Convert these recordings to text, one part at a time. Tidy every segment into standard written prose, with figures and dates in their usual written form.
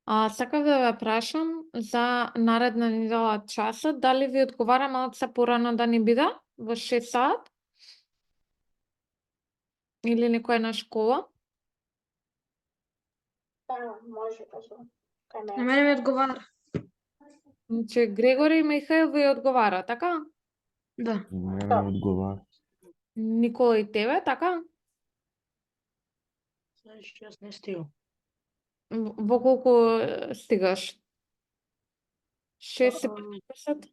Сакав да ве прашам за наредна недела часот, дали ви одговара малце порано да ни биде во 6 саат или некоја на школа? Да, може кај На мене. мене ми одговара. Значи Грегори и Михаил ви одговара, така? Да. Мене ми одговара. Никола и тебе, така? Знаеш, јас не стигам. Во колку стигаш? 6:15?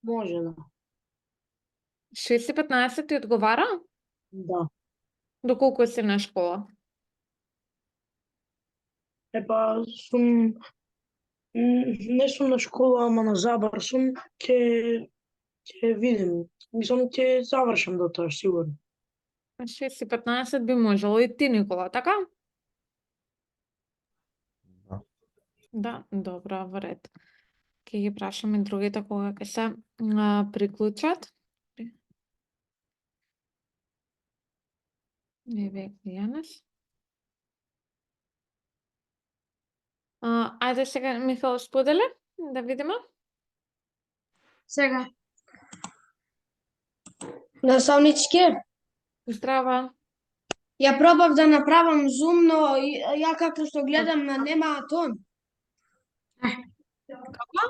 Може да. 6:15 ти одговара? Да. До колку си на школа? Епа, не сум на школа, ама на забар сум, ќе видим. Мислам, ќе завршам до тоа, сигурно. 6:15 би можело и ти, Никола, така? Да. Да, добро, во ред. Ќе ги прашаме другите кога ќе се приклучат. Еве Јанес. Ајде сега Михаил споделе, да видиме. Сега. Наставничке, Здрава. ја пробав да направам зум, но ја како што гледам нема тон. Како?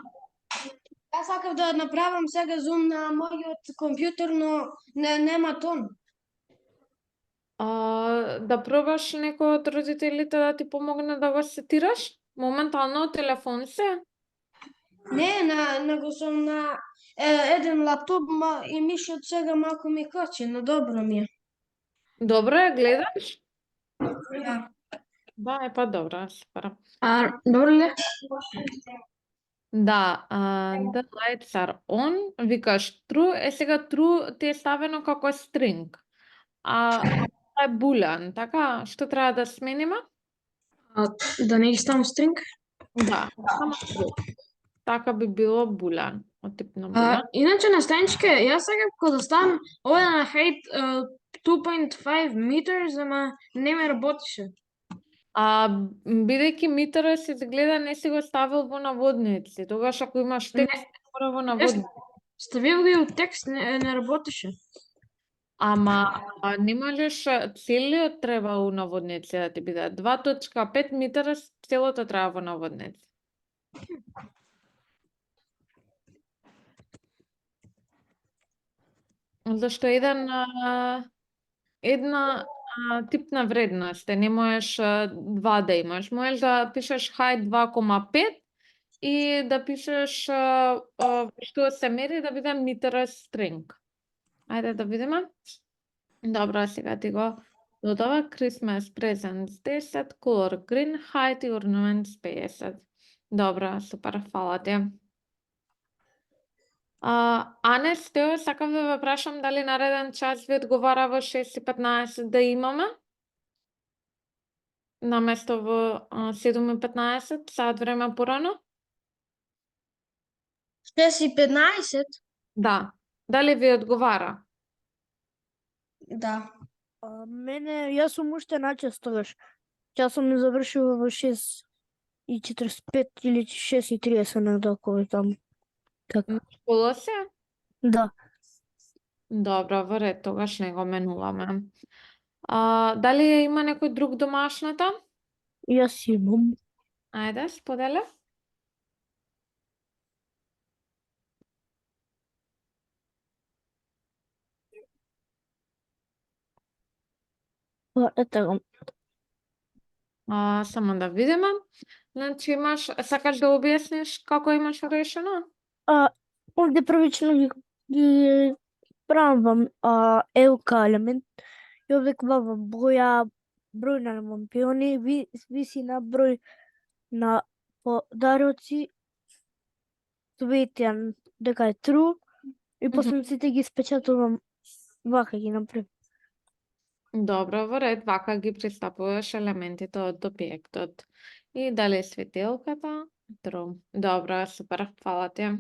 Јас сакав да направам сега зум на мојот компјутер, но нема тон. Да пробаш некој од родителите да ти помогне да го сетираш? Моментално телефон се? Не, него сум на еден лаптоп и мишот сега малку ми качи, но добро ми е. Добро ја гледаш? Да. Да, е па добро, супер. Добро ли? Да, the lights are on, викаш true, сега true ти е ставено како string. Тоа е булан, така? Што треба да смениме? Да не ставам стринг? Да, само true. Така би било булан, од тип на булан. Иначе наставничке, јас сакам кога да ставам овде на height 2.5 meters, ама не ме работише. Бидејќи митерот се изгледа не си го ставил во наводници, тогаш ако имаш текст, мора во наводници. Ставив ги у текст, не работеше. Ама не можеш целиот треба у наводници да ти биде. 2.5 митера целото треба во наводници. Зашто една типна вредност, не можеш два да имаш. Можеш да пишеш height 2.5 и да пишеш што се мери да биде метра string. Ајде да видиме. Добро, сега ти го додава Christmas presents 10, color green, height и ornaments 50. Добро, супер, фала ти. Анес, Тео, сакам да ве прашам дали нареден час ви одговара во 6:15 да имаме? Наместо во 7:15, саат време порано? 6:15? Да. Дали ви одговара? Да. Мене, јас сум уште на час тогаш. Час сум завршил во 6:45 или 6:30 некако таму. Така. На школа се? Да. Добро, во ред, тогаш не го менуваме. Дали има некој друг домашната? Јас имам. Ајде, споделе. Ете го. Само да видиме. Значи сакаш да објасниш како имаш решено? Овде првично ги правам елка елемент и овде клавам боја, број на лампиони, висина, број на подароци, цветја дека е true и после сите ги спечатувам вака ги направам. Добро, во ред, вака ги пристапуваш елементите од објектот. И дали светилката? True. Добро, супер, фала ти.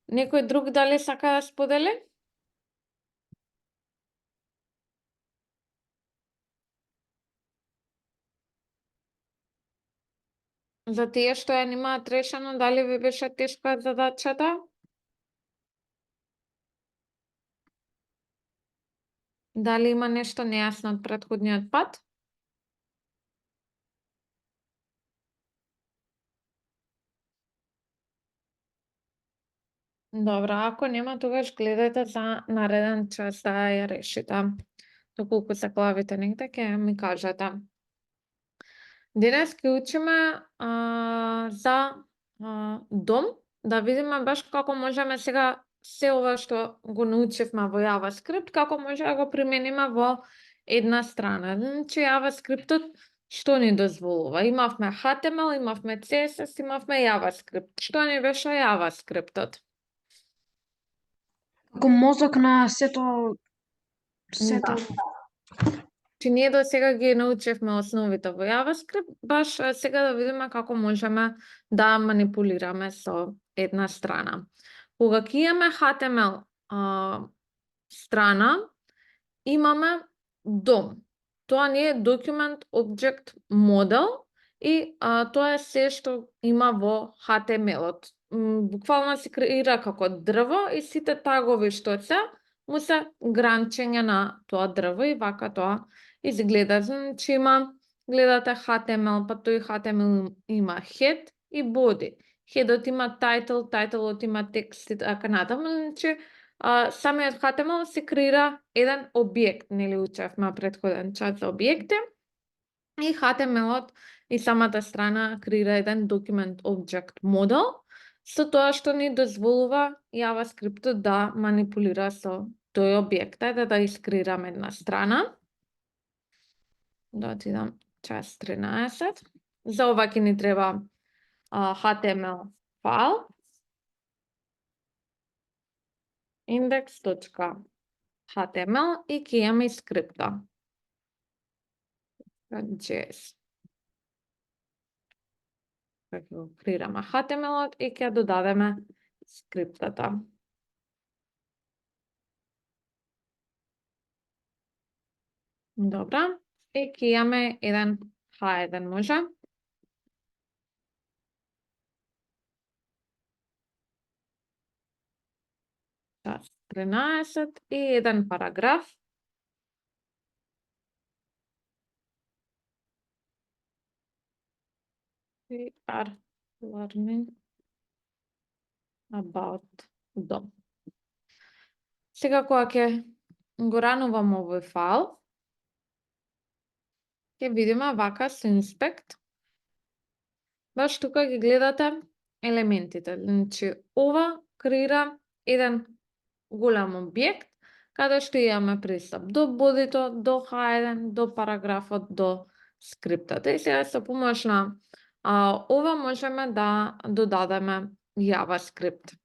Некој друг дали сака да сподели? За тие што ја немаат решено, дали ви беше тешка задачата? Дали има нешто нејасно од претходниот пат? Добро, ако нема, тогаш гледајте за нареден час да ја решите. Доколку се клавите негде, ќе ми кажете. Денес ќе учиме за дом, да видиме баш како можеме сега се ова што го научивме во JavaScript, како може да го примениме во една страна. Значи, JavaScript-от што ни дозволува? Имавме HTML, имавме CSS, имавме JavaScript. Што ни беше JavaScript-от? Како мозок на сето Че ние до сега ги научивме основите во JavaScript, баш сега да видиме како можеме да манипулираме со една страна. Кога ќе имаме HTML страна, имаме дом. Тоа не е Document Object Model и тоа е се што има во HTML-от. Буквално се креира како дрво и сите тагови што се, му се гранчење на тоа дрво и вака тоа изгледа. Значи гледате HTML, па тој HTML има head и body. Headот има title, title-от има текст и така натаму. Значи, самиот HTML се креира еден објект, нели учевме претходен час за објекти. И HTML-от и самата страна креира еден Document Object Model, со тоа што ни дозволува JavaScript да манипулира со тој објект. Ајде да искреираме една страна. Да отидам час 13. За ова ќе ни треба HTML файл. index.html и ќе имаме и скрипта. JS. Ќе го креираме HTML-от и ќе додадеме скриптата. Добра. И ќе имаме еден H1 може. Час 13 и еден параграф. We are learning about dom. Сега кога ќе го ранувам овој файл, ќе видиме вака со инспект. Баш тука ги гледате елементите. Значи, ова креира еден голем објект, каде што имаме пристап до бодито, до H1, до параграфот, до скриптата. И сега со помош на ова можеме да додадеме JavaScript.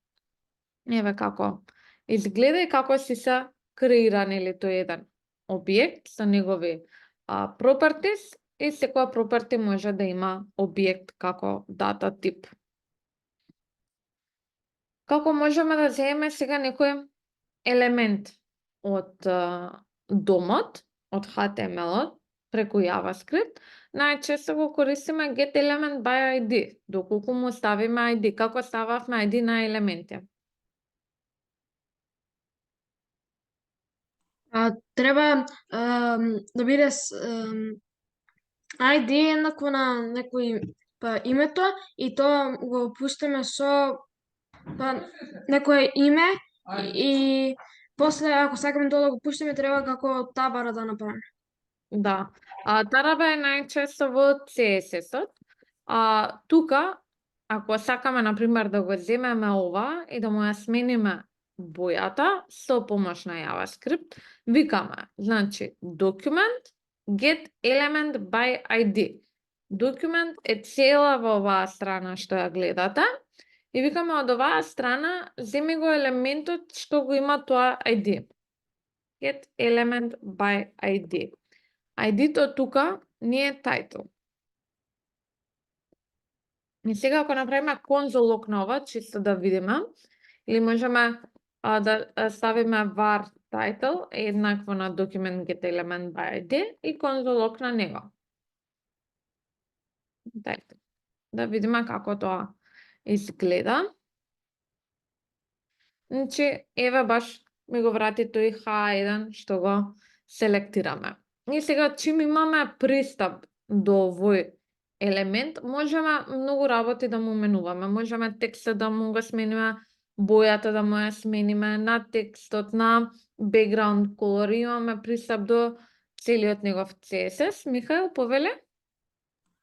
Еве како изгледа и како си се креира, нели, тој еден објект со негови properties и секоја property може да има објект како дата тип. Како можеме да земеме сега некој елемент од домот, од HTML-от, преку JavaScript, најчесто го користиме getElementById, доколку му ставиме ID. Како стававме ID на елементи? Треба да биде ID еднакво на некој името и тоа го пуштиме со некое име и после ако сакаме тоа да го пуштиме треба како табара да направиме. Да. Тараба е најчесто во CSS-от. Тука, ако сакаме, например, да го земеме ова и да му ја смениме бојата со помош на JavaScript, викаме, значи, document get element by ID. Document е цела во оваа страна што ја гледате и викаме од оваа страна земи го елементот што го има тоа ID. Get element by ID. ID-то тука не е title. И сега ако направиме console на ова, чисто да видиме, или можеме да ставиме var title еднакво на document get element by ID и console на него. Title. Да видиме како тоа изгледа. Значи, еве баш ми го врати тој H1 што го селектираме. И сега, чим имаме пристап до овој елемент, можеме многу работи да му менуваме. Можеме текстот да му го смениме, бојата да му ја смениме, на текстот, на background color, имаме пристап до целиот негов CSS. Михаил, повеле?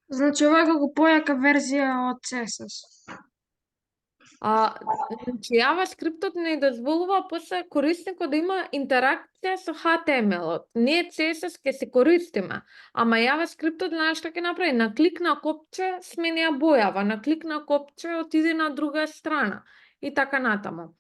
Значи, ова е како појака верзија од CSS. Значи, JavaScript-от не дозволува после корисникот да има интеракција со HTML-от. Не CSS ќе се користиме, ама JavaScript-от знаеш што ќе направи? На клик на копче смени ја бојава, на клик на копче отиде на друга страна и така натаму.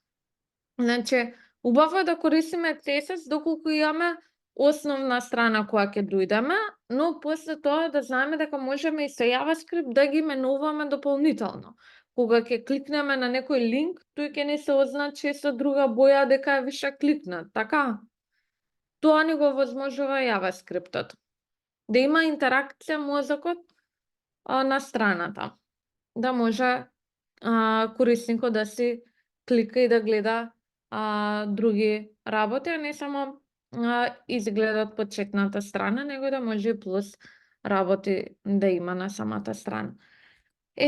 Значи, убаво е да користиме CSS доколку имаме основна страна која ќе дојдеме, но после тоа да знаеме дека можеме и со JavaScript да ги менуваме дополнително. Кога ќе кликнеме на некој линк, тој ќе не се означи со друга боја дека е више кликнат, така? Тоа ни го возможува JavaScript-от. Да има интеракција мозокот на страната. Да може корисникот да си клика и да гледа други работи, а не само изгледа од почетната страна, него да може и плюс работи да има на самата страна.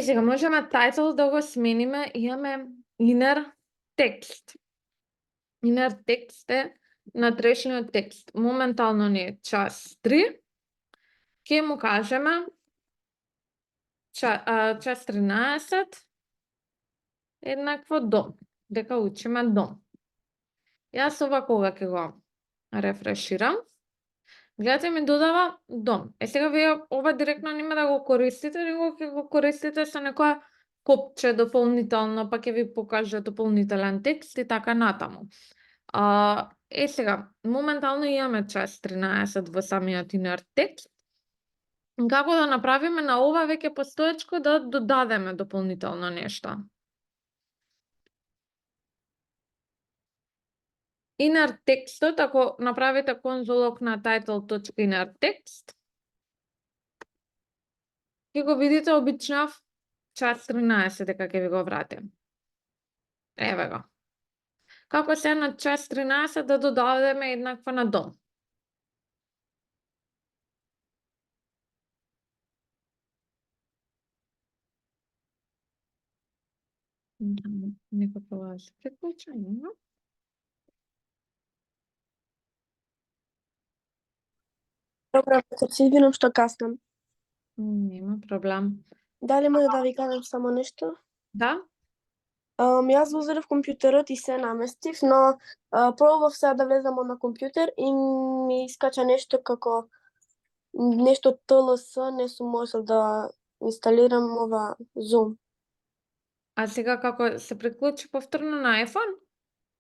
Сега можеме title да го смениме, имаме inner text. Inner text е натрешниот текст. Моментално ни е час 3. Ке му кажеме час 13 еднакво дом, дека учиме дом. Јас ова кога ќе го рефреширам, гледате ми додава дом. Сега вие ова директно нема да го користите, него ќе го користите со некоја копче дополнително, па ќе ви покаже дополнителен текст и така натаму. Сега, моментално имаме час 13 во самиот inner text. Како да направиме на ова веќе постоечко да додадеме дополнително нешто? Inner текстот, ако направите конзолок на title.innerText, ќе го видите обичнав час 13 дека ќе ви го вратим. Еве го. Како се на час 13 да додадеме еднаква на дом? Некој тоа се приклуча, нема? Добро вечер, се извинам што каснам. Нема проблем. Дали може да ви кажам само нешто? Да? Јас го зарев компјутерот и се наместив, но пробав сега да влезам на компјутер и ми искача нешто како нешто TLS, не сум можел да инсталирам ова Zoom. А сега како се приклучи повторно на iPhone?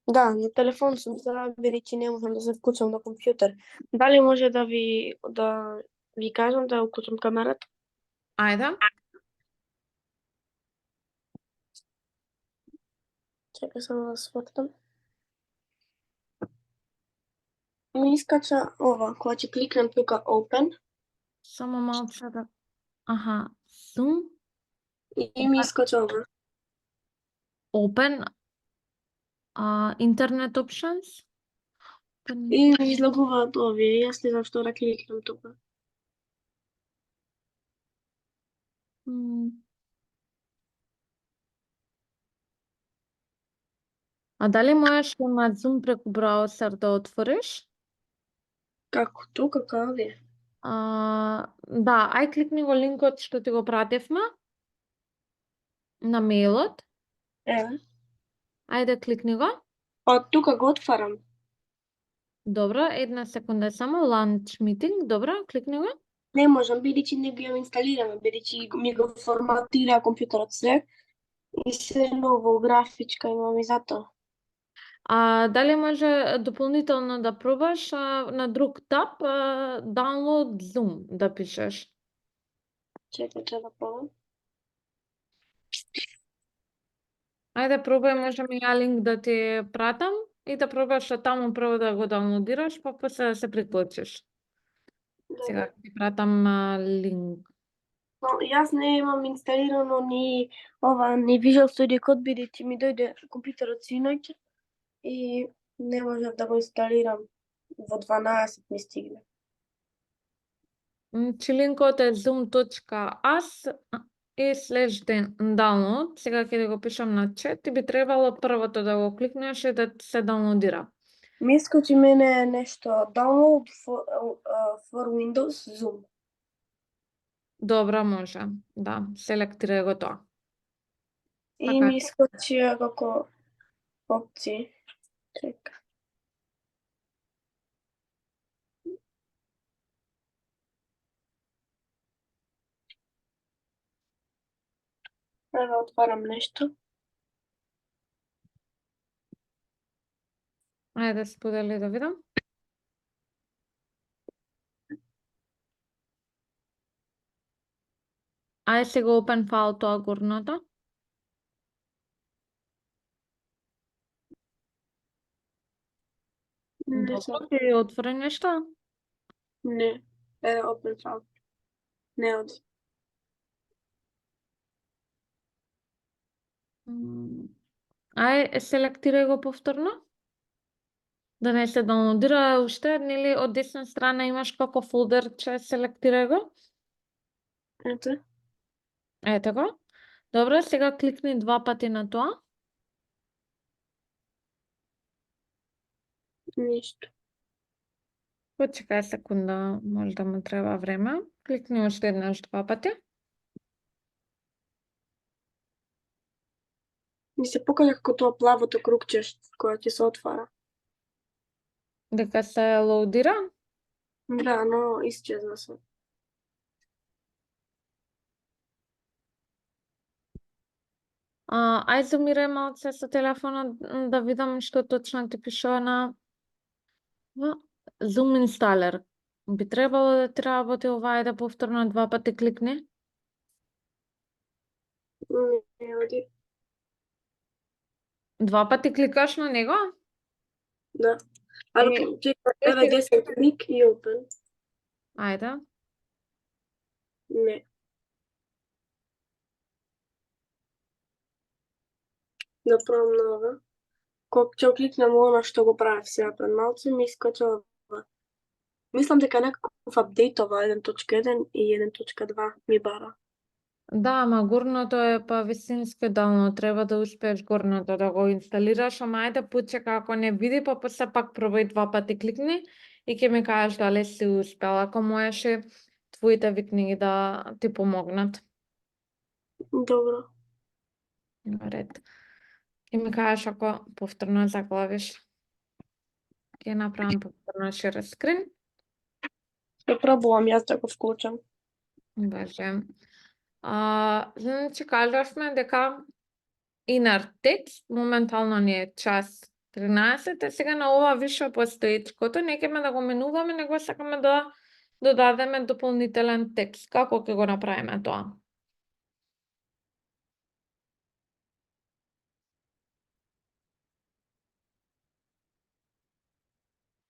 Да, на телефон сум сега, бидејќи не можам да се вклучам на компјутер. Дали може да ви кажам да уклучам камерата? Ајде. Чекај само да свртам. Ми искача ова, кога ќе кликнам тука Open Само малце да... Аха, Zoom, и ми искача ова. Open, Internet Options. И ми излагуваат овие, јас не знам што да кликнам тука. А дали можеш на Zoom преку браузер да отвориш? Како тука, како овие? Да, ај кликни го линкот што ти го пратевме на мејлот. Еве. Ајде кликни го. Тука го отварам. Добро, една секунда само. Launch meeting, добро, кликни го. Не можам, бидејќи не го инсталираме, бидејќи ми го форматира компјутерот се и се ново графичка имам и затоа. Дали може дополнително да пробаш на друг таб download Zoom да пишеш? Чекај да пробам. Ајде пробај, можам и ја линк да ти пратам и да пробаш таму прво да го даунлодираш, па после да се приклучиш. Сега ти пратам линк. Но јас не имам инсталирано ни Visual Studio Code, бидејќи ми дојде компјутерот синоќ и не можев да го инсталирам. Во 12 ми стигне. Значи линкот е zoom.as и /download. Сега ќе го пишам на чат и би требало првото да го кликнеш и да се даунлодира. Ми искочи мене нешто download for Windows Zoom. Добро, може. Да, селектирај го тоа. И Така. ми искочија како опции. Чека. Ево отварам нешто. Ајде, сподели да видам. Ајде сега open file тоа горното. Не се, Добро, ќе отвори нешто? не. Open file. Не оди. Ајде, селектирај го повторно. Да не се даунлодира уште, нели од десна страна имаш како фолдерче, селектирај го. Ето. Ете го. Добро, сега кликни 2 пати на тоа. Ништо. Почекај секунда, може да му треба време. Кликни уште еднаш 2 пати. Ми се покаја како тоа плавото кругче кое ќе се отвара. Дека се лоудира. Да, но исчезна се. Ај зумирај малце со телефонот да видам што точно ти пишува на Zoom Installer. Би требало да ти работи ова и да повторно 2 пати кликни. Не оди. 2 пати кликаш на него? Да. Али чека, еве 10 клик и open. Ајде. Не. Да пробам нова. Кога ќе кликнам она што го правев сега пред малце, ми искача ова. Мислам дека некаков апдейт ова 1.1 и 1.2 ми бара. Да, ама горното е па висински дално, треба да успееш горното да го инсталираш, ама ајде почека ако не види, па после пак пробај 2 пати кликни и ќе ми кажеш дали си успел, ако можеш и твоите викни да ти помогнат. Добро. Ред. И ми кажеш ако повторно заглавиш. Ќе направам повторно шер скрин. Ќе пробувам јас да го вклучам. Боже. Значи кажавме дека inner text, моментално ни е час 13, сега на ова више постоечкото, не ќеме да го менуваме, него сакаме да додадеме дополнителен текст. Како ќе го направиме тоа?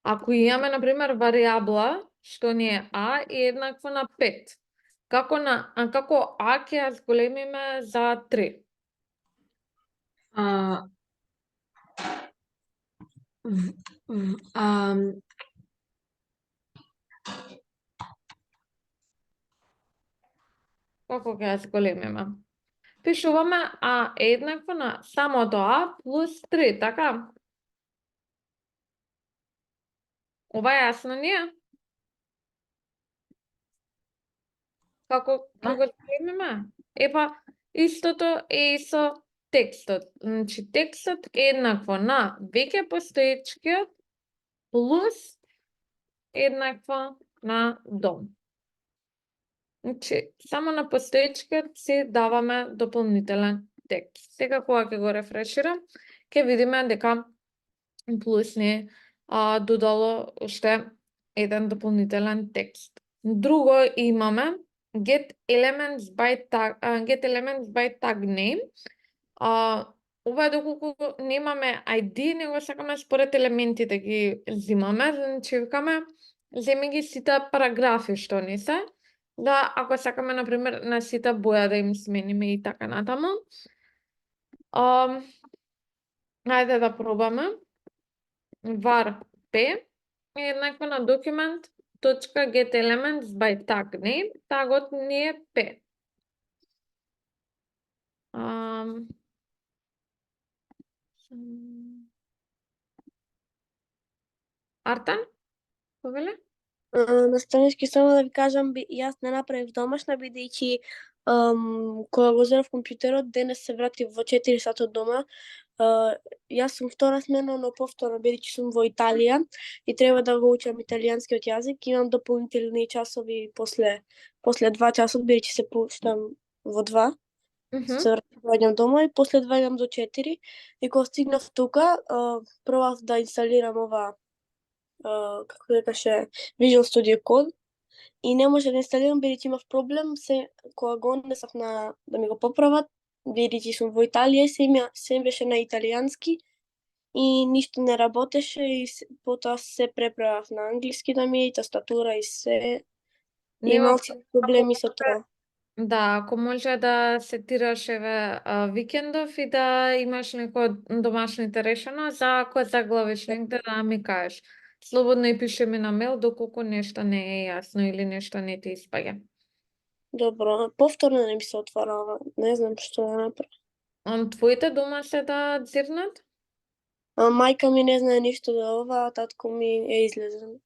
Ако имаме, например, варијабла, што ни е а и еднакво на 5, како а ќе ја зголемиме за 3? Како ќе ја зголемиме? Пишуваме а еднакво на самото а плюс 3, така? Ова јасно ни е? Како ќе го зголемиме? Епа, истото е и со текстот. Значи, текстот е еднакво на веќе постоечкиот плюс еднакво на дом. Значи, само на постоечкиот си даваме дополнителен текст. Сега кога ќе го рефреширам, ќе видиме дека плюс ни додало уште еден дополнителен текст. Друго имаме get elements by tag name. Ова е доколку немаме ID, него сакаме според елементите ги взимаме, значи викаме земи ги сите параграфи што ни се Да, ако сакаме, например, на сите боја да им смениме и така натаму. Ајде да пробаме. var p е еднакво на document.get elements by tag name. Тагот ни е p. Артан? Повеле? На странички само да ви кажам, јас не направив домашна, бидејќи кога го земав компјутерот, денес се вратив во 4 сата од дома. Јас сум втора смена, но повторно, бидејќи сум во Италија и треба да го учам италијанскиот јазик, имам дополнителни часови после 2 часот, бидејќи се пуштам во 2. Се враќам дома и после 2 идам до 4. И кога стигнав тука, пробав да инсталирам ова како да каже, Visual Studio Code и не може да инсталирам бидејќи имав проблем кога го однесав да ми го поправат, бидејќи сум во Италија и се беше на италијански и ништо не работеше и потоа се преправав на англиски да ми е и тастатура и се. И Нема малци проблеми со тоа. Да, ако може да сетираш викендов и да имаш некој од домашните решено, за ако заглавиш негде да ми кажеш. Слободно и пиши ми на мејл доколку нешто не е јасно или нешто не ти испаѓа. Добро, повторно не ми се отвара, не знам што да направам. Твоите дома се да дзирнат? Мајка ми не знае ништо за ова, а татко ми е излезен.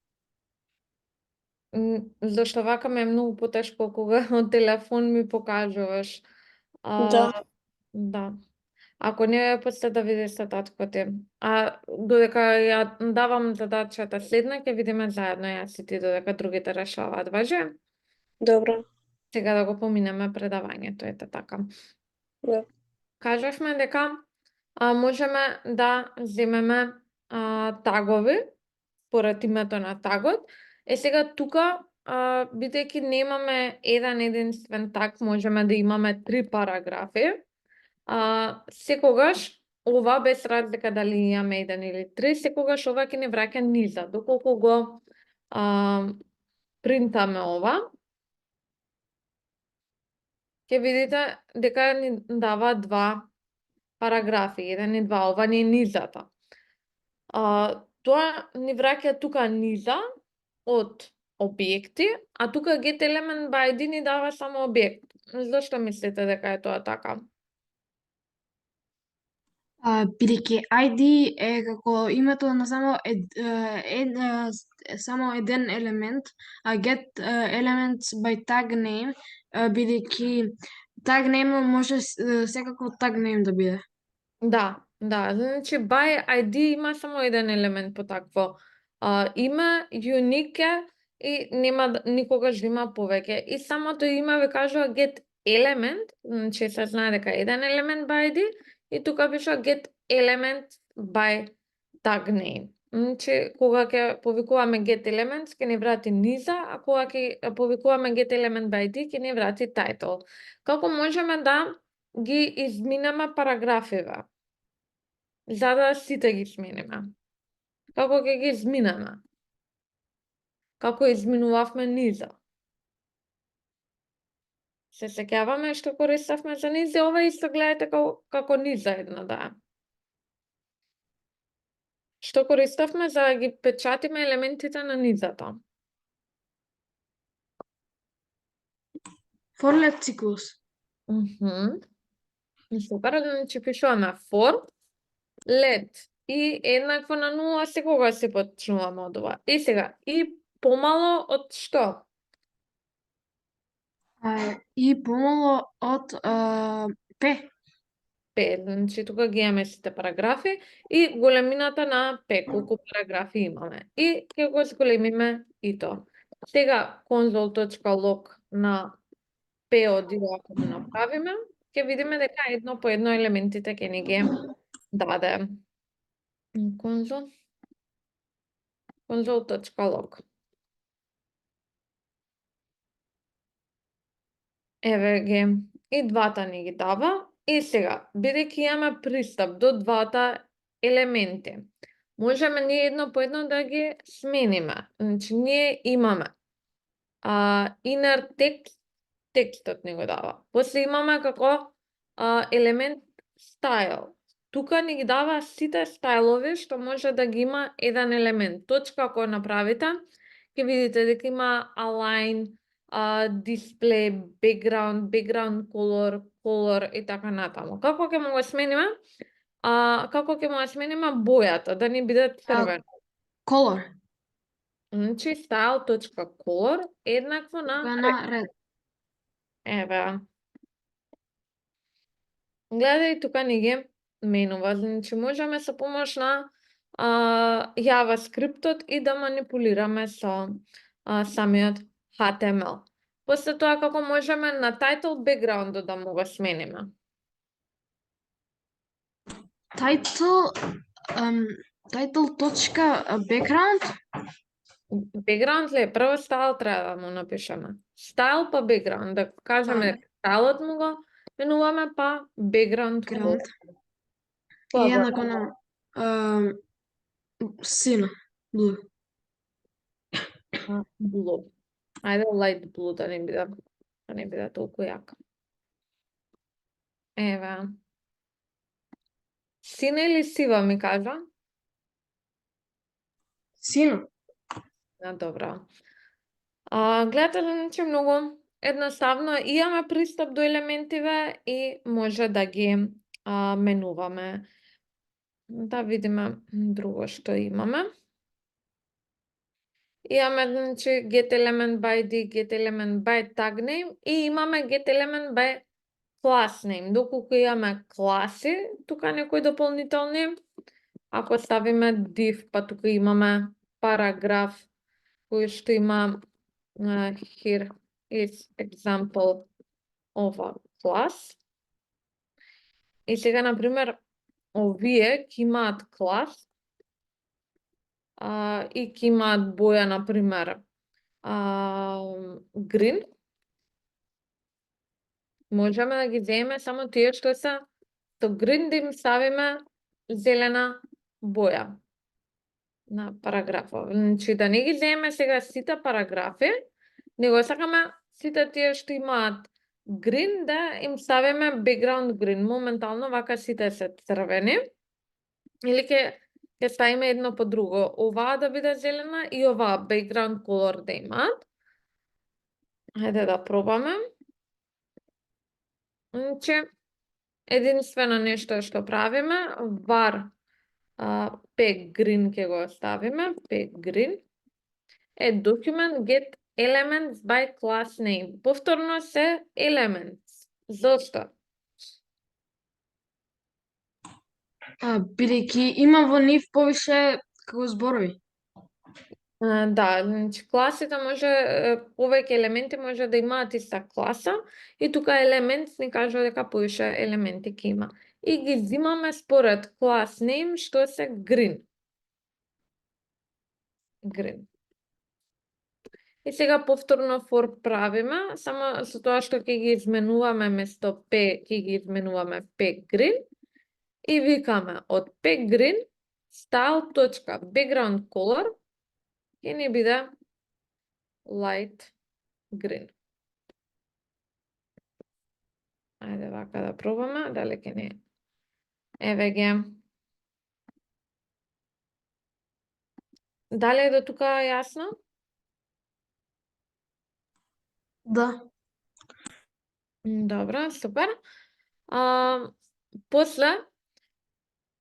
Зашто вака ме е многу потешко кога од телефон ми покажуваш. Да. Да. Ако не, после да видиш со татко ти. А додека ја давам задачата следна, ќе видиме заедно јас и ти додека другите решаваат, важи? Добро. Сега да го поминеме предавањето, ете така. Да. Кажавме дека можеме да земеме тагови според името на тагот. Сега тука, бидејќи немаме еден единствен таг, можеме да имаме 3 параграфи. Секогаш ова, без разлика дали имаме еден или 3, секогаш ова ќе ни враќа низа. Доколку го принтаме ова, ќе видите дека ни дава 2 параграфи, 1 и 2, ова не е низата. Тоа ни враќа тука низа од објекти, а тука get element by ID ни дава само објект. Зошто мислите дека е тоа така? Бидејќи ID е како името на само еден елемент, а get elements by tag name, бидејќи tag name може секако tag name да биде. Да, значи by ID има само еден елемент по такво име, unique и нема никогаш да има повеќе. И самото име ви кажува get element, значи се знае дека еден елемент by ID и тука пишува get element by tag name. Значи кога ќе повикуваме get elements ќе ни врати низа, а кога ќе повикуваме get element by ID ќе ни врати title. Како можеме да ги изминеме параграфиве, за да сите ги смениме? Како ќе ги изминеме? Како изминувавме низа? Се сеќаваме што користавме за низа, ова исто гледајте како низа една да е. Што користавме за да ги печатиме елементите на низата? For let циклус. Супер, значи пишуваме for let и еднакво на 0 секогаш се почнуваме од ова. И сега, и помало од што? И помало од P. P, значи тука ги имаме сите параграфи и големината на P, колку параграфи имаме. И ќе го зголемиме и тоа. Сега console.log на P од ако го направиме, ќе видиме дека едно по едно елементите ќе ни ги даде. console.log. Еве ги, и двата ни ги дава. И сега, бидејќи имаме пристап до двата елементи, можеме ние едно по едно да ги смениме. Значи, ние имаме inner text, текстот ни го дава. После имаме како елемент style. Тука ни ги дава сите стайлови што може да ги има еден елемент. Точка ако направите, ќе видите дека има align, display, background color, color и така натаму. Како ќе му го смениме? Како ќе му го смениме бојата, да ни биде црвено. Color. Значи style.color еднакво на Тоа е на ред. еве. Гледај, тука ни ги менува. Значи можеме со помош на JavaScript-от и да манипулираме со самиот HTML. После тоа како можеме на title background да му го смениме. Title точка background. Background ли? Прво style треба да му напишеме. Style па background. Да кажеме стайлот му го менуваме па background. Background. Па, И еднакво на сина. Blue. Blue. Ајде light blue да не биде толку јак. Еве. Сина или сива ми кажа? Сина. Добро. Гледате, значи многу едноставно имаме пристап до елементиве и може да ги менуваме. Да видиме друго што имаме. Имаме, значи, get element by ID, get element by tag name и имаме get element by class name. Доколку имаме класи, тука некои дополнителни, ако ставиме div, па тука имаме параграф кој што има here is example of a class. И сега, например, овие ќе имаат клас и ќе имаат боја, например, green. Можеме да ги земеме само тие што се со green да им ставиме зелена боја на параграфот. Значи да не ги земеме сега сите параграфи, него сакаме сите тие што имаат green да им ставиме background green. Моментално вака сите се црвени. Или ќе ставиме едно по друго. Оваа да биде зелена и оваа background color да имаат. Хајде да пробаме. Значи, единствено нешто што правиме, var p green ќе го ставиме, p green е document get elements by class name. Повторно се elements. Зошто? Бидејќи има во нив повише како зборови. Да, значи класите може, повеќе елементи може да имаат иста класа и тука елемент ни кажува дека повише елементи ќе има. И ги взимаме според class name што се green. Green. И сега повторно for правиме, само со тоа што ќе ги изменуваме место p, ќе ги изменуваме p green и викаме од p green style.background color ќе ни биде light green. Ајде вака да пробаме, дали ќе ни... Еве ги. Дали е до тука јасно? Да. Добро, супер. После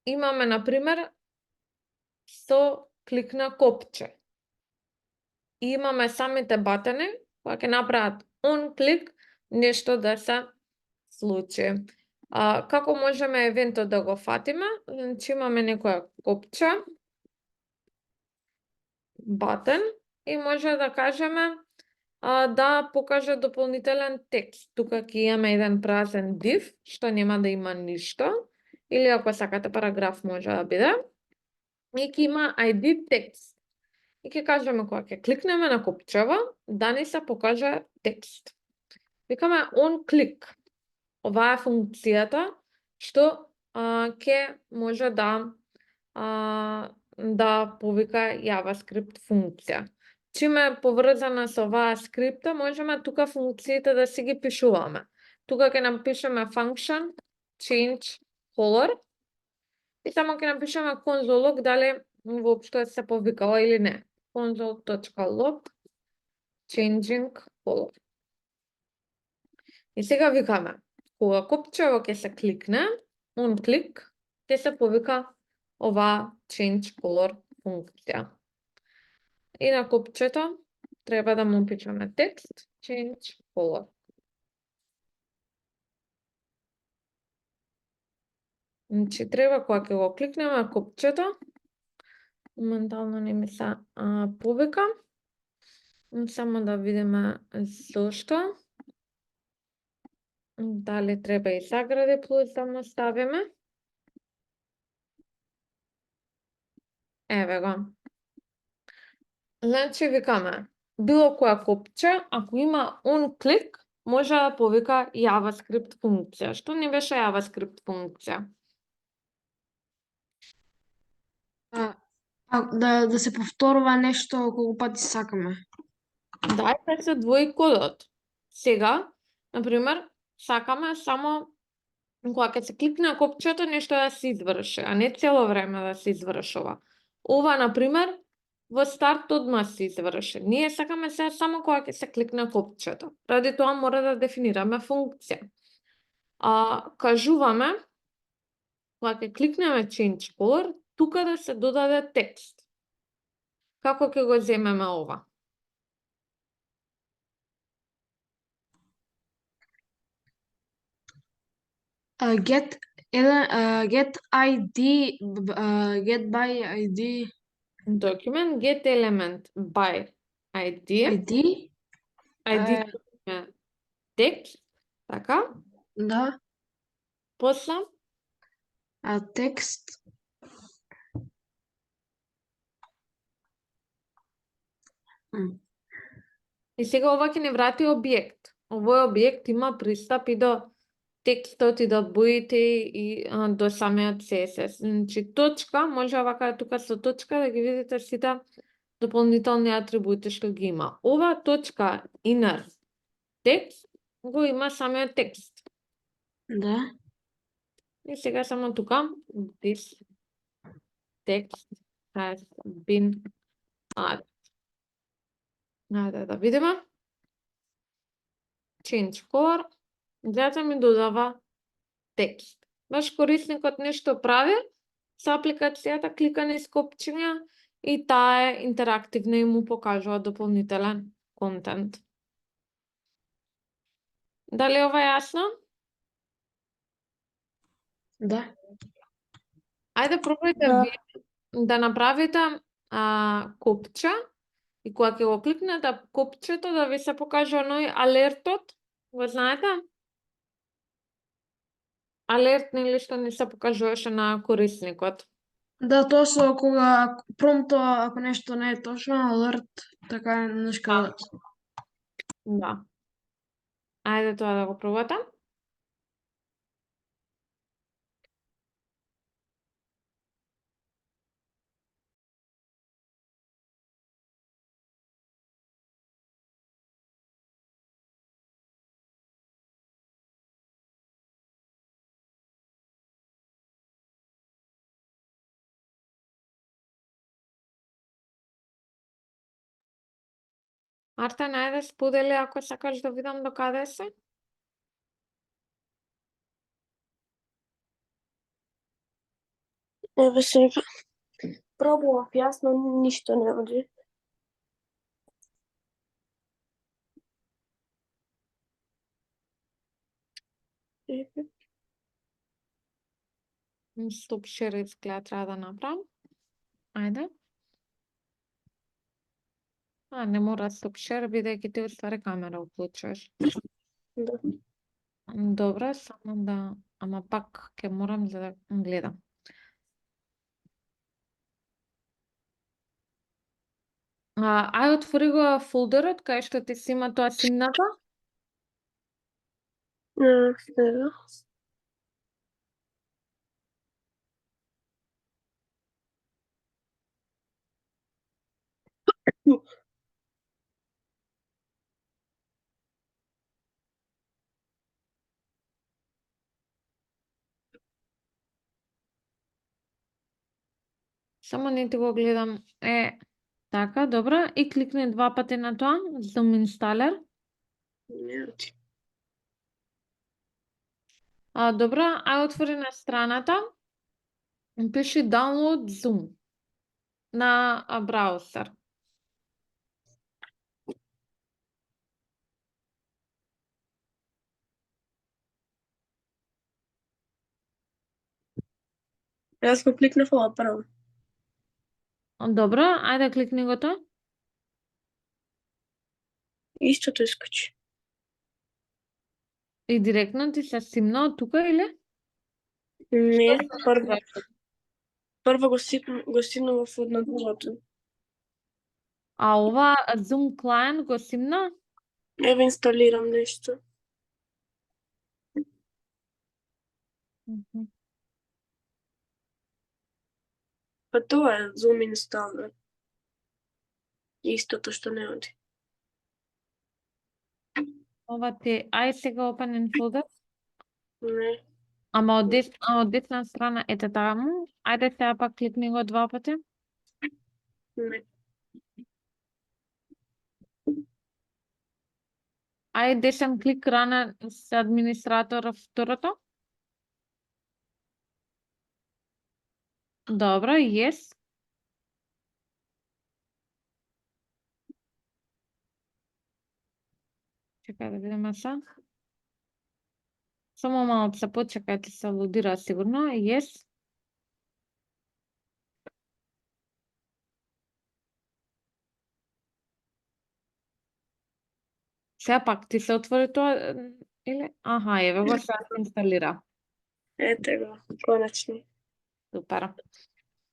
имаме, например, со клик на копче. И имаме самите батони, кои ќе направат on клик, нешто да се случи. Како можеме евентот да го фатиме? Значи имаме некоја копче, батон, и може да кажеме да покаже дополнителен текст. Тука ќе имаме еден празен div, што нема да има ништо, или ако сакате параграф може да биде, и ќе има ID текст. И ќе кажеме кога ќе кликнеме на копчева, да ни се покаже текст. Викаме on click. Ова е функцијата што ќе може да повика JavaScript функција. чим е поврзана со оваа скрипта, можеме тука функциите да си ги пишуваме. Тука ќе напишеме function change color и само ќе напишеме console.log дали воопшто се повикало или не. console.log changing color. И сега викаме, кога копчево ќе се кликне, on click, ќе се повика оваа change color функција. И на копчето треба да му пишеме текст change color. Значи треба кога ќе го кликнеме копчето, моментално не ми се повика. Само да видиме зошто. Дали треба и загради плюс да му ставиме. Еве го. Значи викаме, било која копче, ако има on click, може да повика JavaScript функција. Што не беше JavaScript функција? Да се повторува нешто колку пати сакаме. Да, и да се двои кодот. Сега, например, сакаме само кога ќе се кликне копчето нешто да се изврши, а не цело време да се извршува. Ова, например, во старт одма се изврши. Ние сакаме сега само кога ќе се кликне копчето. Ради тоа мора да дефинираме функција. Кажуваме, кога ќе кликнеме change color, тука да се додаде текст. Како ќе го земеме ова? Get ID, get by ID, Document get element by ID. ID, ID е текст, така? да, После текст, и сега ова ќе ни врати објект. Овој објект има пристап и до текстот и до боите и до самиот CSS. Значи точка, може вака тука со точка да ги видите сите дополнителни атрибути што ги има. Ова точка inner текст го има самиот текст. да. И сега само тука this text has been added. Ајде да видиме. Change color. Гледате ми додава текст. Баш корисникот нешто прави со апликацијата, клика низ копчиња и таа е интерактивна и му покажува дополнителен контент. Дали ова е јасно? Да. Ајде пробајте Да. вие да направите копче и кога ќе го кликнете копчето да ви се покаже оној алертот. Го знаете? Алерт нели што ни се покажуваше на корисникот. Да, тоа со кога промто, ако нешто не е точно, алерт, така нешка. Да. Ајде тоа да го пробате. Артен, ајде сподели ако сакаш да видам до каде се. Еве сега. Пробував јас, но ништо не оди. Стоп share изгледа треба да направам. Ајде. Не мора стоп share, бидејќи ти уствари камера уклучуваш. Да. Добро, само да... Ама пак ќе морам за да гледам. Ај отвори го фолдерот кај што ти си има тоа синната. Сега. Само не ти го гледам. Така, добра. И кликни 2 пати на тоа, Zoom Installer. Не оти. Добра, отвори на страната. Пиши Download Zoom на браузер. Јас го кликнав ова прво. Добра, ајде кликни го тоа. Истото искочи. И директно ти се симна од тука или? Не, прво го симнував од на другото. А ова Zoom client го симна? Еве инсталирам нешто. Па тоа е Zoom Installer. Истото што не оди. Ова ти, ај сега open in folder. Не. Ама од десна страна, ете таму. Ајде сега пак кликни го 2 пати. Не. Ајде десен клик рана с администратор второто. Добро, yes. Чекај да видиме са. Само малце почекајте, се лудира сигурно. Yes. Сега пак ти се отвори тоа или? Аха, еве го сега се инсталира. Ете го, конечно. Супер.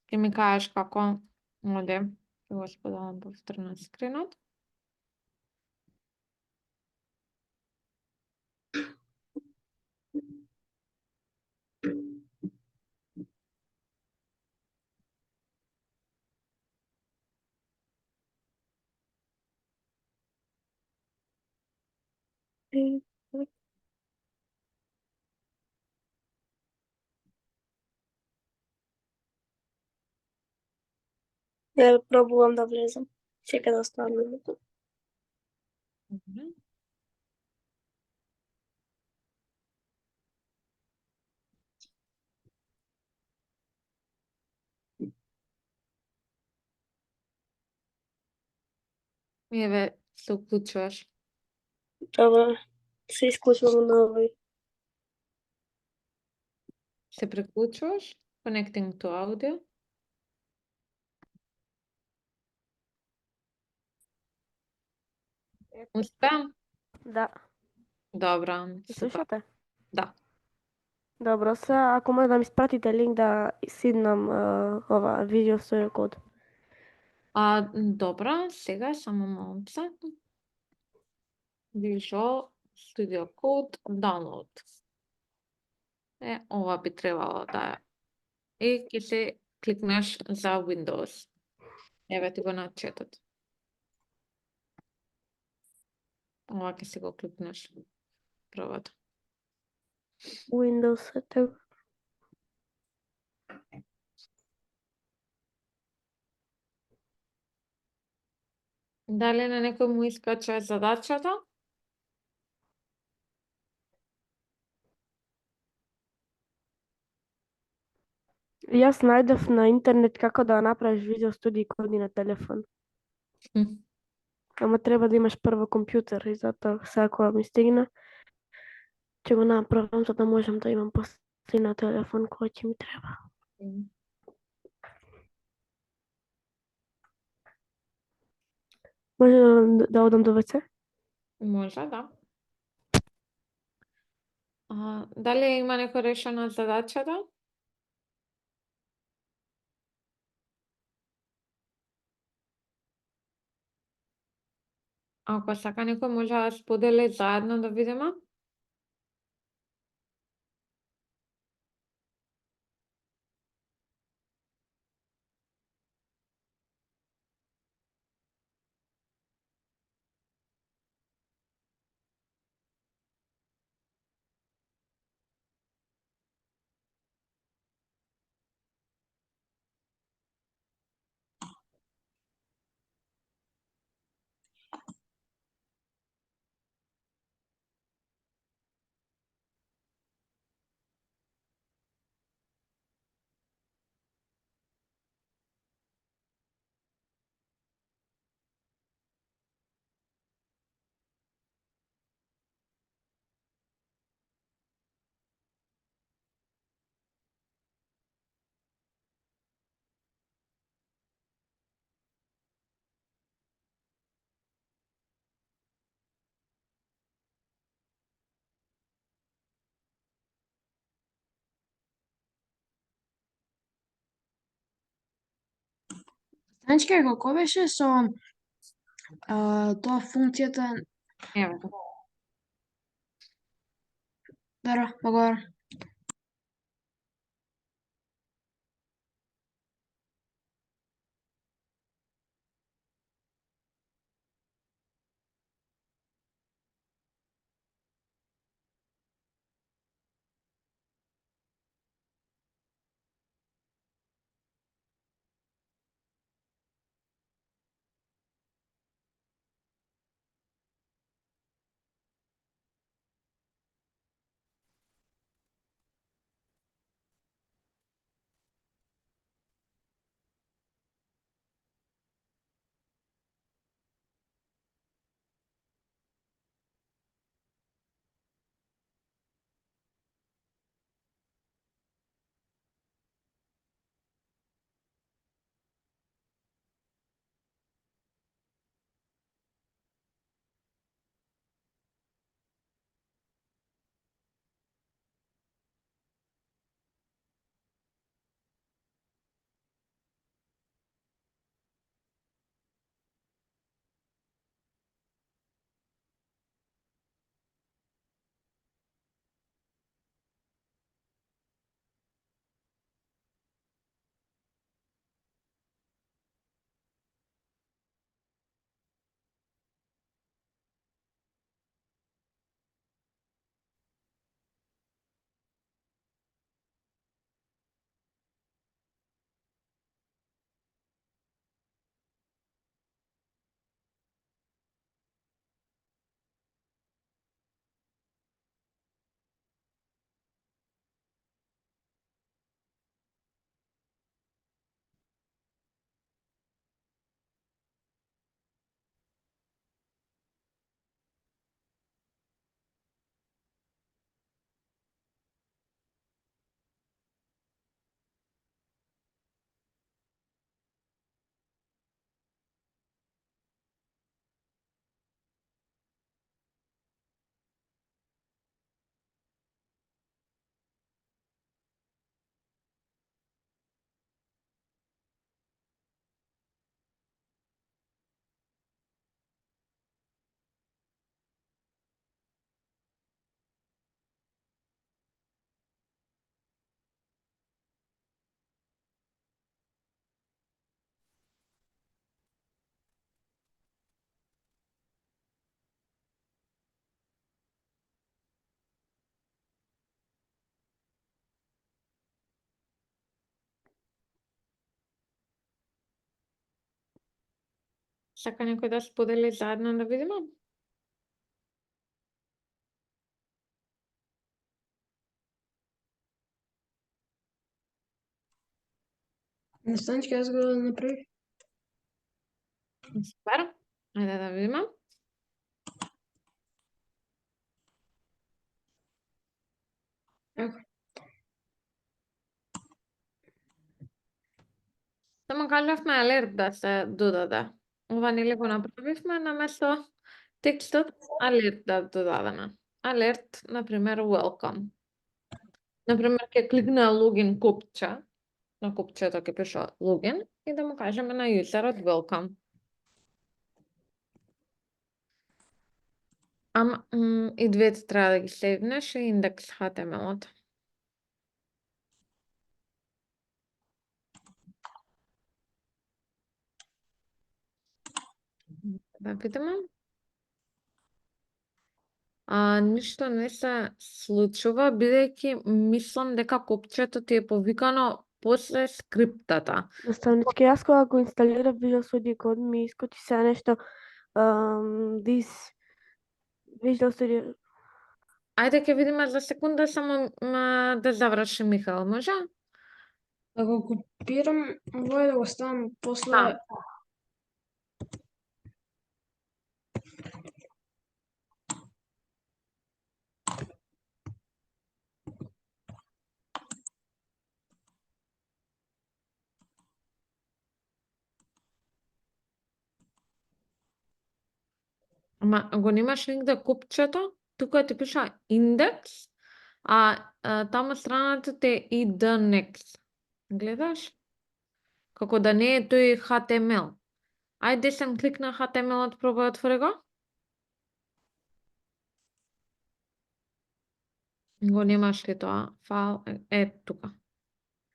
Ќе ми кажеш како оде. Ќе го споделам повтор на скринот. Еве пробувам да влезам. Чека да оставам. Добре. И еве се уклучуваш. Добро. Се исклучувам на овој. Се преклучуваш. Connecting to audio. Успеам? Да. Добро, супер. Слушате? Да. Добро, сега ако може да ми спратите линк да сиднам ова видео со код. Добро, сега само малце. Visual Studio Code download. Ова би требало да е. И ќе се кликнеш за Windows. Еве ти го на четот. Ова ќе се го кликнеш. Првото. Windows ете. Дали на некој му искача задачата? Јас најдов на интернет како да направиш видео студии коди на телефон. Ама треба да имаш прво компјутер и затоа сега кога ми стигна ќе го направам за да можам да имам после на телефон кој ќе ми треба. Може да одам до ВЦ? Може, да. Дали има некој решена задачата? Ако сака некој може да сподели заедно да видиме. Значи како беше со тоа функцијата. Ево го. Добро, благодарам. Сака некој да сподели заедно да видиме? Настанички, јас го направив. Супер. Ајде да видиме. Ево. Само кажавме алерт да се додаде. Ова нели го направивме наместо текстот алерт да додадеме. Алерт, например, welcome. Например, ќе кликне логин копче, на копчето ќе пише логин и да му кажеме на юзерот welcome. Ама и двете треба да ги сейвнеш и индекс HTML-от. Да видиме. Ништо не се случува, бидејќи мислам дека копчето ти е повикано после скриптата. Наставнички, јас кога го инсталирав Visual Studio Code ми искочи се нешто this Visual Studio. Ајде ќе видиме за секунда само да заврши Михаел, може? Да го копирам, ово да го ставам после. Да. Ама го немаш нигде копчето, тука ти пиша индекс, таму страната ти е и the next. Гледаш? Како да не е тој HTML. Ајде десен клик на HTML-от, пробај отвори го. Го немаш ли тоа? Файл, тука.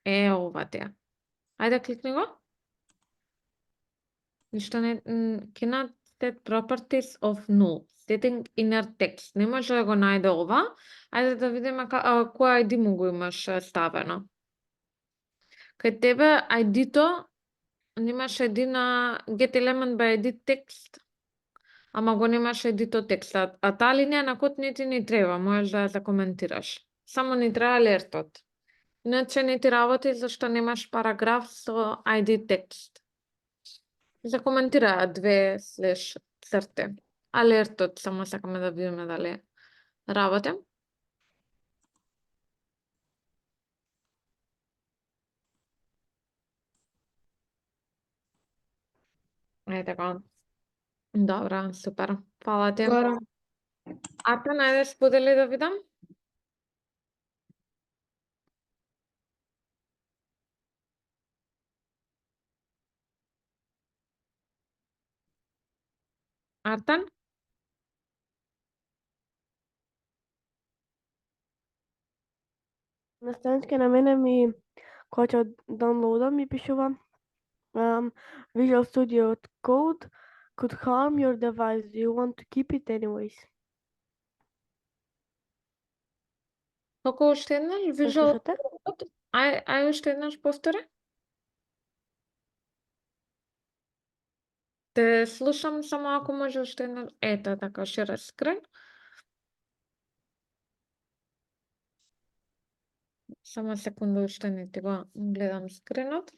Ова теа. Ајде кликни го. Ништо не, cannot set properties of null. Setting inner text. Не може да го најде ова. Ајде да видиме кој ID му го имаш ставено. Кај тебе ID-то немаш едина get element by edit text, ама го немаш едито текстот. А таа линија на код не ти ни треба, можеш да ја закоментираш. Само ни треба алертот. Иначе не ти работи зашто немаш параграф со ID текст. Закоментира 2/црте. Алертот, само сакаме да видиме дали работи. Така. Добра, супер. Фала ти. Гора. Арта, најде сподели да видам? Артан? На страничка на мене кога ќе даунлоудам ми пишува Visual Studio Code could harm your device. Do you want to keep it anyways? Како уште еднаш? Ме Visual слушате? Code? Ај уште еднаш повтори. Те слушам, само ако може уште еднаш. Ето така, шира скрин. Само секунда, уште не ти го гледам скринот.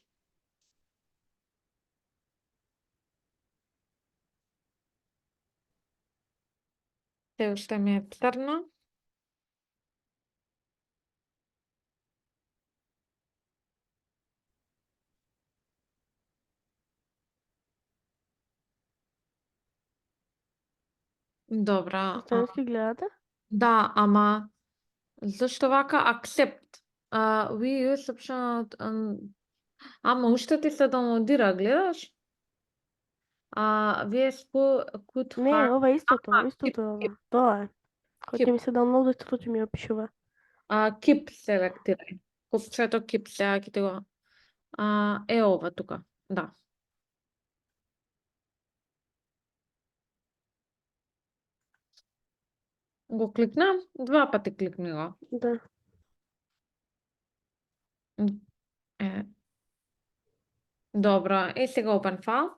Те уште ми е црно. Добра. Странички гледате? Да, ама зашто вака accept? We use optional... ама уште ти се даунлодира, гледаш? VS could Не, harm... ова е истото, Аха, истото е ова. Тоа е. Кој ќе ми се даунлоудува, истото ќе ми ја пишува. keep селектирај. Копчето keep сега ќе ти го... е ова тука, да. Го кликна, 2 пати кликни го. Да. Добро, сега open file.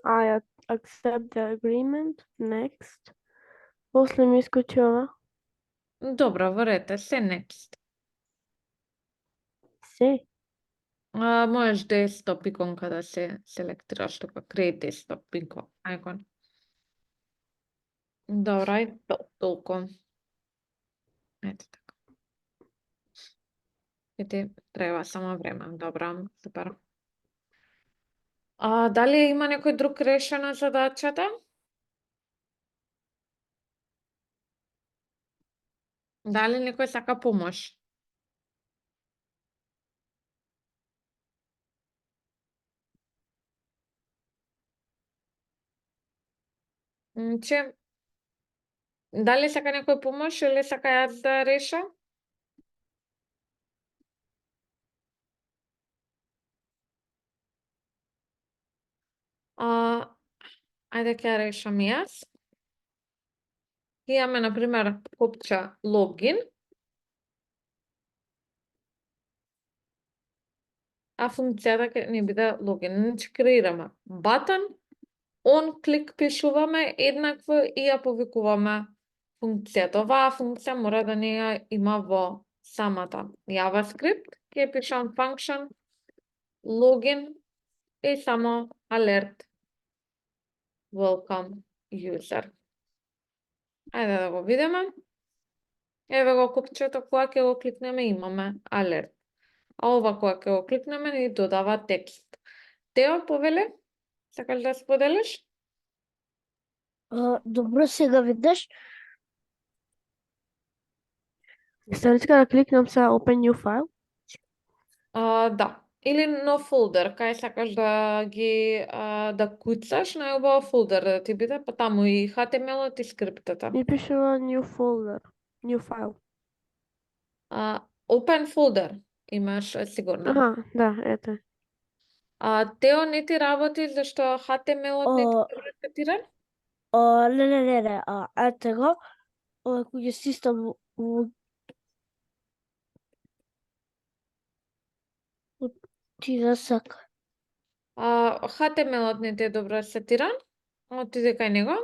I accept the agreement. Next. После ми искочи ова. Добро, во ред, се next. Се. Можеш desktop иконка да се селектираш тука, create desktop icon. Добро, ај толку. Ето така. И ти треба само време. Добро, супер. Дали има некој друг решена задачата? Дали некој сака помош? Дали сака некој помош или сака јас да реша? Ајде ќе ја решам јас. Имаме, например, копча логин. А функцијата ќе ни биде логин. Значи креираме button, on клик пишуваме еднакво и ја повикуваме функцијата. Оваа функција мора да не ја има во самата JavaScript. Ќе пишам function login и само alert welcome user. Ајде да го видиме. Еве го копчето, кога ќе го кликнеме имаме alert. А ова кога ќе го кликнеме ни додава текст. Тео, повели? Сакаш да споделиш? Добро, сега видиш. Страничка да кликнам сега Open New File. Да. Или нов фолдер, кај сакаш да ги да куцаш, најубаво фолдер да ти биде, па таму и HTML-от и скриптата. Ми пише на new folder, new file. Open folder имаш сигурно. Ага, да, это. Тео не ти работи зашто HTML-от не ти О, добро сетиран? не, ете го, ако ги систам ти да сака. HTML-от не ти е добро сетиран, отиде кај него.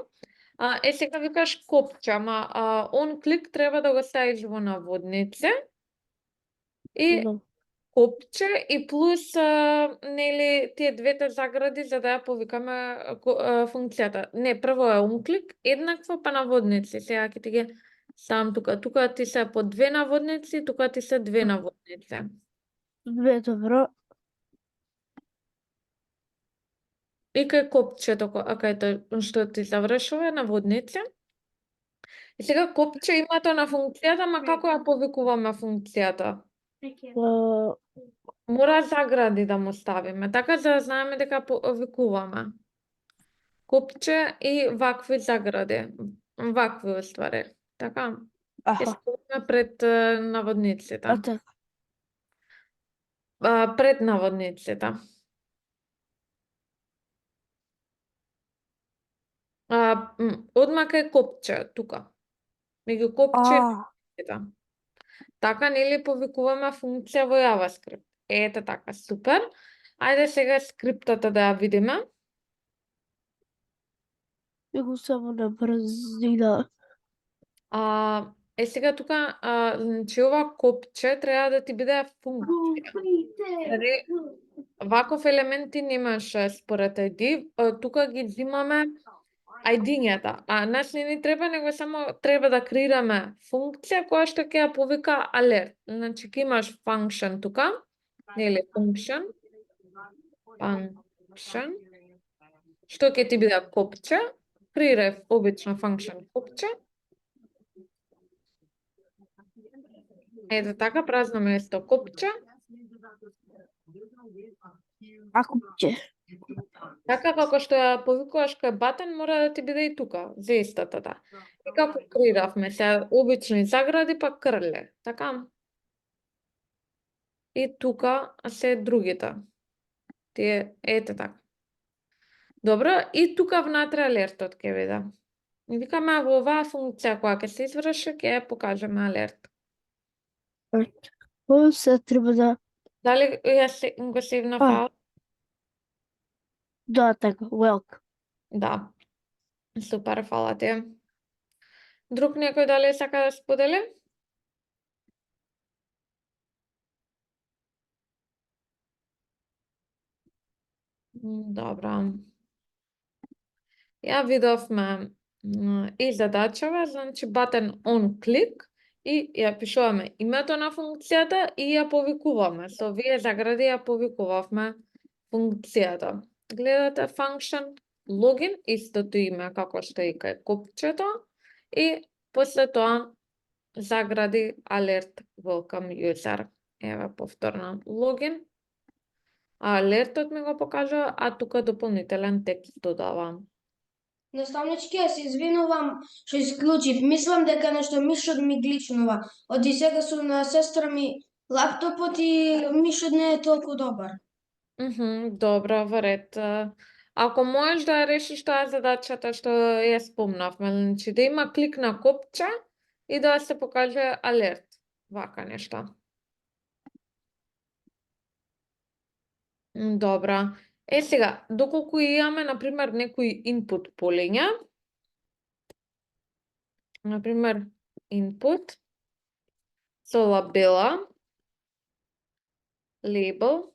Сега викаш копче, ама он клик треба да го ставиш во наводнице и Да. копче и плюс нели тие двете загради за да ја повикаме функцијата. Не, прво е онклик, еднакво па наводници. Сега ќе ти ги ставам тука. Тука ти се по две наводници, тука ти се две наводници. Две добро. И кај копчето, кај тоа што ти завршува е наводници. И сега копче името на функцијата, ма како ја повикуваме функцијата? Мора загради да му ставиме, така за да знаеме дека повикуваме. Копче и вакви загради. Вакви уствари. Така? Ќе Аха, ставиме пред наводниците. ете. Пред наводниците. Одма кај копче, тука. Меѓу копче и наводниците. Така нели повикуваме функција во JavaScript. Ете така, супер. Ајде сега скриптата да ја видиме. Него само на брзина. Сега тука, значи ова копче треба да ти биде функција. Дали ваков елементи немаш според ID, тука ги взимаме ID-њата, нас не ни треба, него само треба да креираме функција која што ќе ја повика alert. Значи ќе имаш function тука, нели function, што ќе ти биде копче, креирај обично function копче. Ето така, празно место копче. Копче. Така како што ја повикуваш кај батен, мора да ти биде и тука, за истата, да. И како креиравме се обични загради па крле, така? И тука се другите. Тие, ете така. Добро, и тука внатре алертот ќе биде. И викаме во оваа функција која ќе се изврши, ќе ја покажеме алерт. Ово се треба да... Дали ја го сейвна файл? Да, така, welcome. Да. Супер, фала ти. Друг некој дали сака да сподели? Добро. Ја видовме и задачава, значи батен on click и ја пишуваме името на функцијата и ја повикуваме. Со овие загради ја повикувавме функцијата. Гледате function login, истото име како што и кај копчето и после тоа загради alert welcome user. Еве повторно login. Алертот ми го покажа, а тука дополнителен текст додавам. Наставнички, ја се извинувам што исклучив. Мислам дека нешто мишот ми гличнува. Оди сега сум на сестра ми лаптопот и мишот не е толку добар. Добро, во ред. Ако можеш да ја решиш таа задачата што ја спомнавме, значи да има клик на копче и да се покаже алерт. Вака нешто. Добро. Сега, доколку имаме, например, некои input полења, например, input со лабела, label,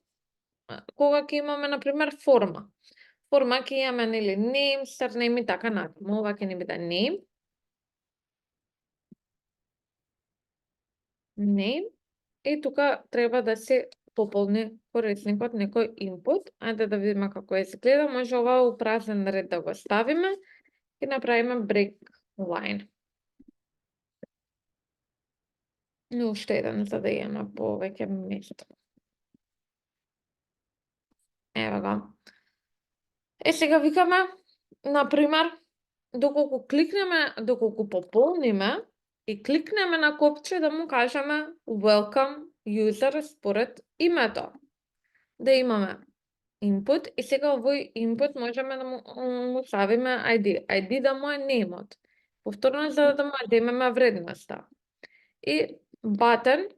кога ќе имаме, например, форма. Форма ќе имаме, нели, name, surname и така натаму. Ова ќе ни биде name. Name. И тука треба да се пополни корисникот некој input. Ајде да видиме како изгледа. Може ова упразен ред да го ставиме и направиме break line. И уште еден за да имаме повеќе место. Ева го. Сега викаме, например, доколку пополниме и кликнеме на копче да му кажеме welcome user според името. Да имаме input и сега овој input можеме да му ставиме ID. ID да му е name-от. Повторно за да му земеме вредноста. И button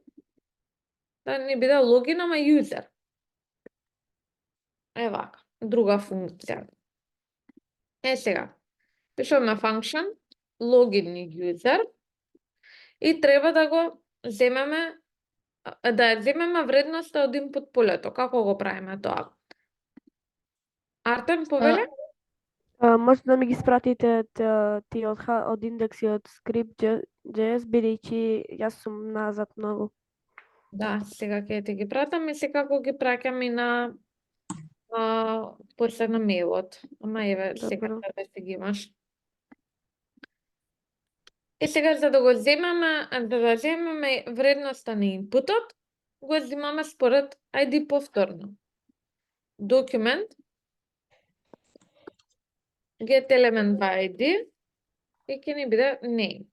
да ни биде login ама user. Вака, друга функција. Сега, пишуваме function login user и треба да го земеме да ја земеме вредноста од input полето. Како го правиме тоа? Артем, повеле? Може да ми ги спратите ти од индекс и од script.js, бидејќи јас сум назад многу. Да, сега ќе ти ги пратам и секако ги праќам и на после на мејлот. Ама еве, сега Добро. да си ги имаш. И сега за да го земеме, вредноста на инпутот, го земаме според ID повторно. Document get element by ID и ќе ни биде name.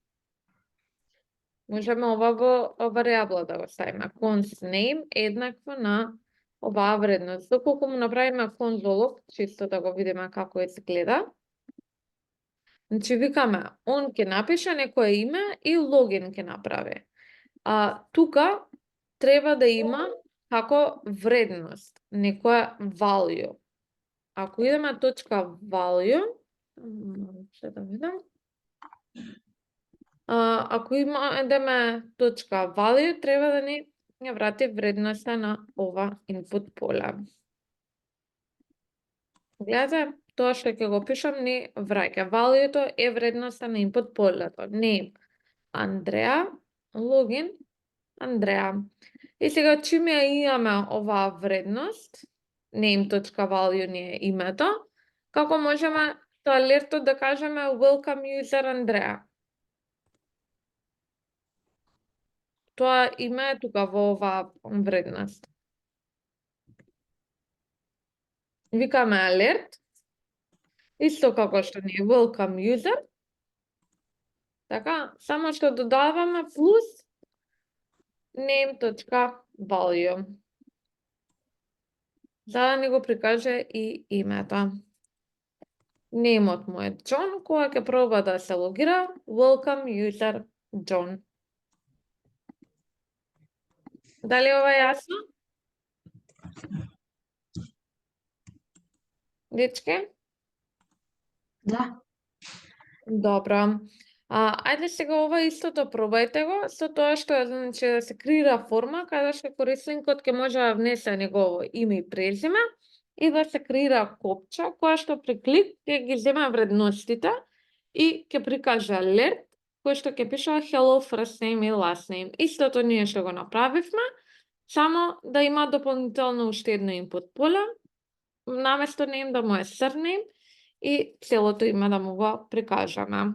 Можеме ова во варијабла да го ставиме. Const name еднакво на оваа вредност. Доколку му направиме конзолог, чисто да го видиме како изгледа. Значи викаме, он ќе напише некое име и логин ќе направи. Тука треба да има како вредност, некоја value. Ако идеме .value, ще да видам. Ако идеме .value, треба да ни ја врати вредноста на ова input поле. Гледате, тоа што ќе го пишам ни враќа. Value-то е вредноста на input полето. Name Андреа, login Андреа. И сега чим ја имаме оваа вредност, name.value ни е името, како можеме со алертот да кажеме welcome user Андреа. Тоа име е тука во оваа вредност. Викаме alert, исто како што ни е welcome user, така, само што додаваме плюс name.value. За да ни го прикаже и името. Name-от му е John, кога ќе проба да се логира, welcome user John. Дали ова е јасно? Дечки? Да. Добро. Ајде сега ова истото пробајте го, со тоа што значи да се креира форма, каде што корисникот ќе може да внесе негово име и презиме и да се креира копча, која што при клик ќе ги земе вредностите и ќе прикаже алерт, кој што ќе пише hello first name и last name. Истото ние што го направивме, само да има дополнително уште едно input поле, наместо name да му е surname и целото име да му го прикажаме.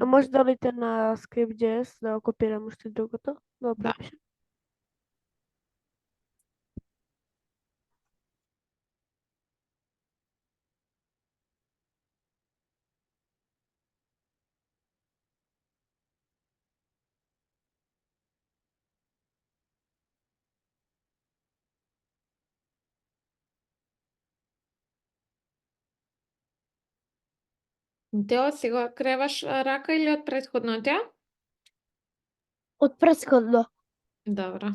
Може да одите на script.js да го копирам уште другото, да го Да. препишам. Тео, си го креваш рака или од претходното? Од претходно. Добро.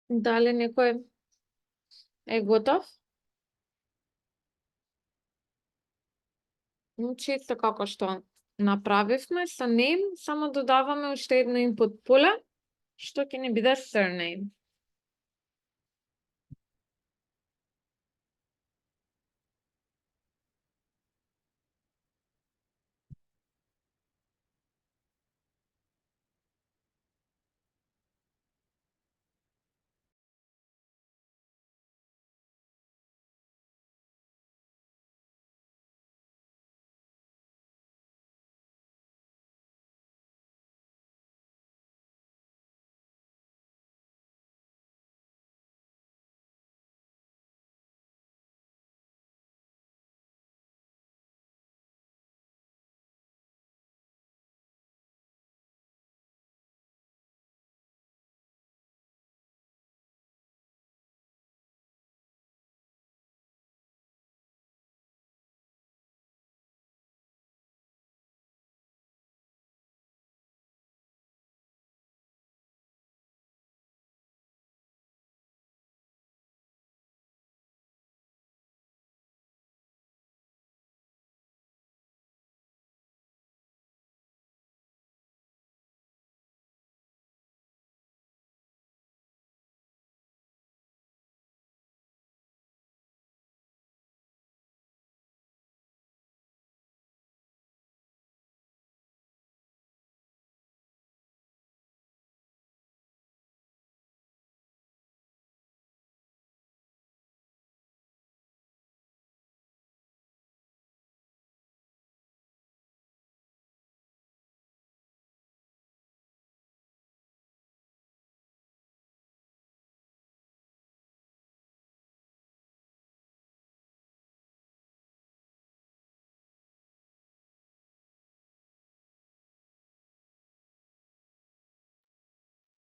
Дали некој е готов? Значи, исто како што направивме со name, само додаваме уште едно input поле, што ќе ни биде surname.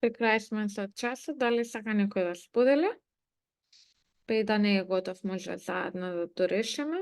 При крај сме со часот, дали сака некој да сподели? Па и да не е готов, може заедно да то решиме.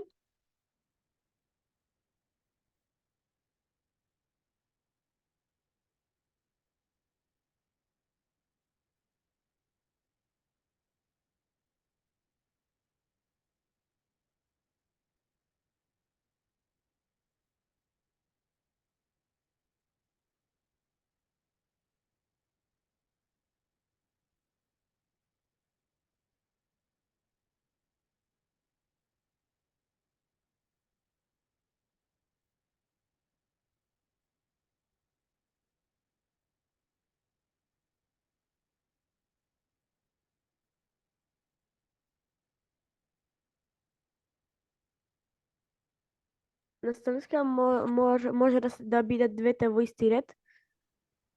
На станиска може да биде двете во исти ред.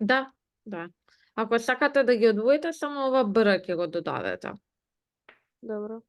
Да, да. Ако сакате да ги одвоите, само ова бр ќе го додадете. Добро.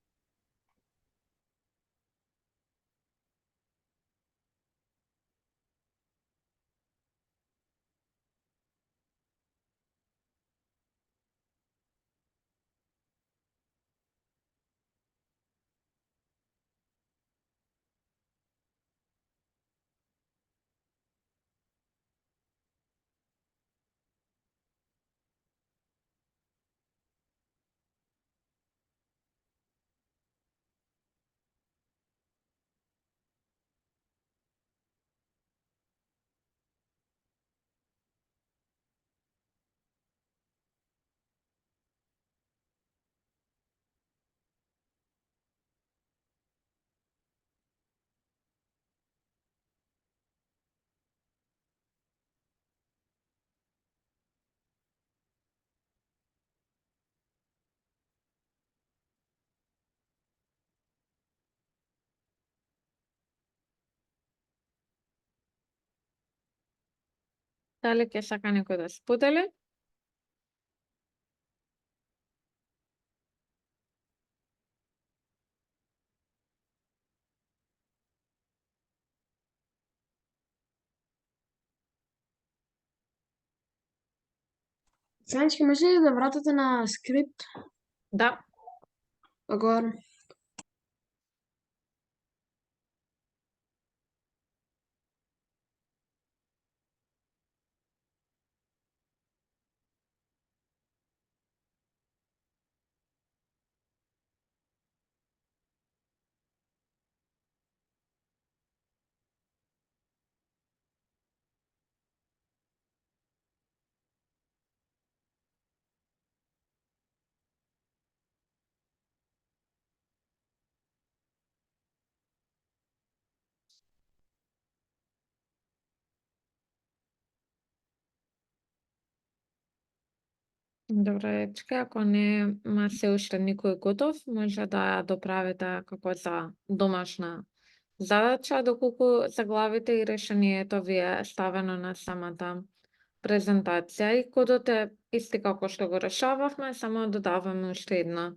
Дали ќе сака некој да сподели? Санички, може ли да вратите на скрипт? Да. Агora. Добре, дечки, ако нема се уште никој готов, може да ја доправите како за домашна задача, доколку заглавите и решението ви е ставено на самата презентација и кодот е исти како што го решававме, само додаваме уште една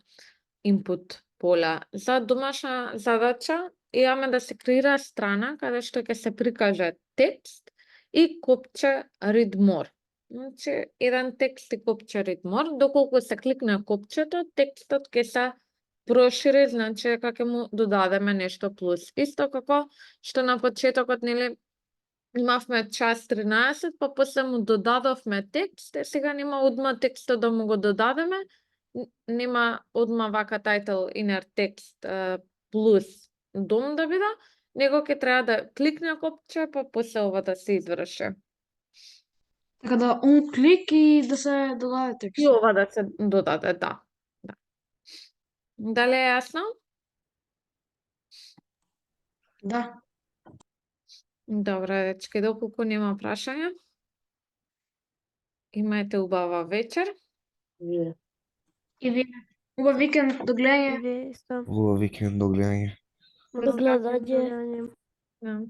input поле. За домашна задача имаме да се креира страна каде што ќе се прикаже текст и копче read more. Значи, еден текст и копче read more, доколку се кликне копчето, текстот ќе се прошири, значи дека ќе му додадеме нешто плюс. Исто како што на почетокот, нели, имавме час 13, па после му додадовме текст, сега нема одма текстот да му го додадеме, нема одма вака title inner text плюс дом да биде, него ќе треба да кликне копче, па после ова да се изврши. Така да он клик и да се додаде текст. И ова да се додаде, да. Дали е јасно? Да. Добре, дечки, доколку нема прашања, имајте убава вечер. Вие. И вие. Убав викенд, до гледање. И вие исто. Убав викенд, до гледање. До гледање. Гледање. Да.